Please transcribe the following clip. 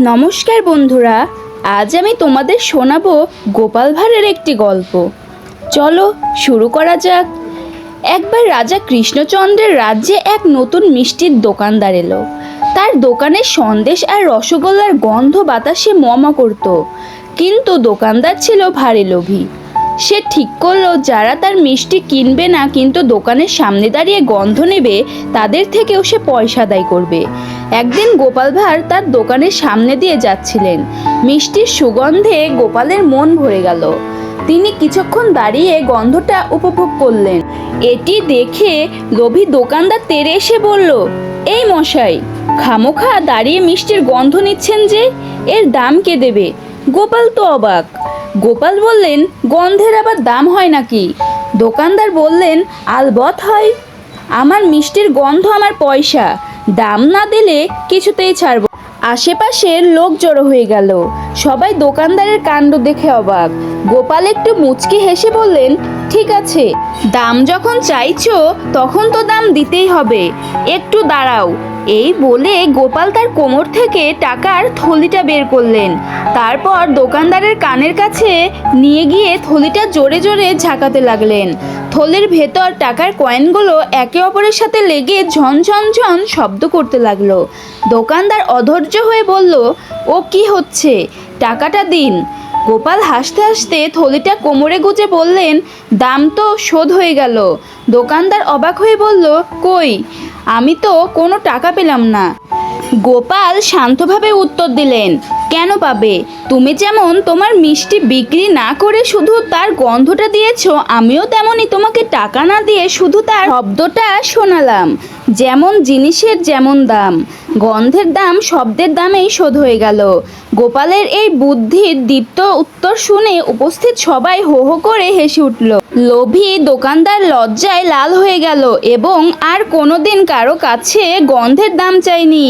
নমস্কার বন্ধুরা, আজ আমি তোমাদের শোনাবো গোপাল ভাঁড়ের একটি গল্প। চলো শুরু করা যাক। একবার রাজা কৃষ্ণচন্দ্রের রাজ্যে এক নতুন মিষ্টির দোকানদার এলো। তার দোকানে সন্দেশ আর রসগোল্লার গন্ধ বাতাসে মমা করত, কিন্তু দোকানদার ছিল ভারী লোভী। সে ঠিক করলো যারা তার মিষ্টি কিনবে না কিন্তু দোকানের সামনে দাঁড়িয়ে গন্ধ নেবে, তাদের থেকেও সে পয়সা আদায় করবে। একদিন গোপাল ভাঁড় তার দোকানের সামনে দিয়ে যাচ্ছিলেন। মিষ্টির সুগন্ধে গোপালের মন ভরে গেল। তিনি কিছুক্ষণ দাঁড়িয়ে গন্ধটা উপভোগ করলেন। এটি দেখে লোভী দোকানদার তেড়ে এসে বলল, এই মশাই, খামোখা দাঁড়িয়ে মিষ্টির গন্ধ নিচ্ছেন যে, এর দাম কে দেবে? গোপাল তো অবাক। গোপাল বললেন, গন্ধের আবার দাম হয় নাকি? দোকানদার বললেন, আলবৎ হয়। আমার মিষ্টির গন্ধ আমার পয়সা, দাম না দিলে কিছুতেই ছাড়ব। আশেপাশের লোক জড়ো হয়ে গেল। সবাই দোকানদারের কাণ্ড দেখে অবাক। গোপাল একটু মুচকি হেসে বললেন, ঠিক আছে, দাম যখন চাইছো তখন তো দাম দিতেই হবে, একটু দাঁড়াও। এই বলে গোপাল তার কোমর থেকে টাকার থলিটা বের করলেন। তারপর দোকানদারের কানের কাছে নিয়ে গিয়ে থলিটা জোরে জোরে ঝাঁকাতে লাগলেন। থলির ভেতর টাকার কয়েনগুলো একে অপরের সাথে লেগে ঝনঝন ঝন শব্দ করতে লাগলো। দোকানদার অধৈর্য হয়ে বলল, ও কি হচ্ছে, টাকাটা দিন। গোপাল হাসতে হাসতে থলিটা কোমরে গুজে বললেন, দাম তো শোধ হয়ে গেল। দোকানদার অবাক হয়ে বলল, কই, আমি তো কোনো টাকা পেলাম না। গোপাল শান্তভাবে উত্তর দিলেন, কেন পাবে? তুমি যেমন তোমার মিষ্টি বিক্রি না করে শুধু তার গন্ধটা দিয়েছো, আমিও তেমনই তোমাকে টাকা না দিয়ে শুধু তার শব্দটা শোনালাম। যেমন জিনিসের যেমন দাম, গন্ধের দাম শব্দের দামেই শোধ হয়ে গেল। গোপালের এই বুদ্ধির দীপ্ত উত্তর শুনে উপস্থিত সবাই হো হো করে হেসে উঠল। লোভী দোকানদার লজ্জায় লাল হয়ে গেল এবং আর কোনোদিন কারো কাছে গন্ধের দাম চায়নি।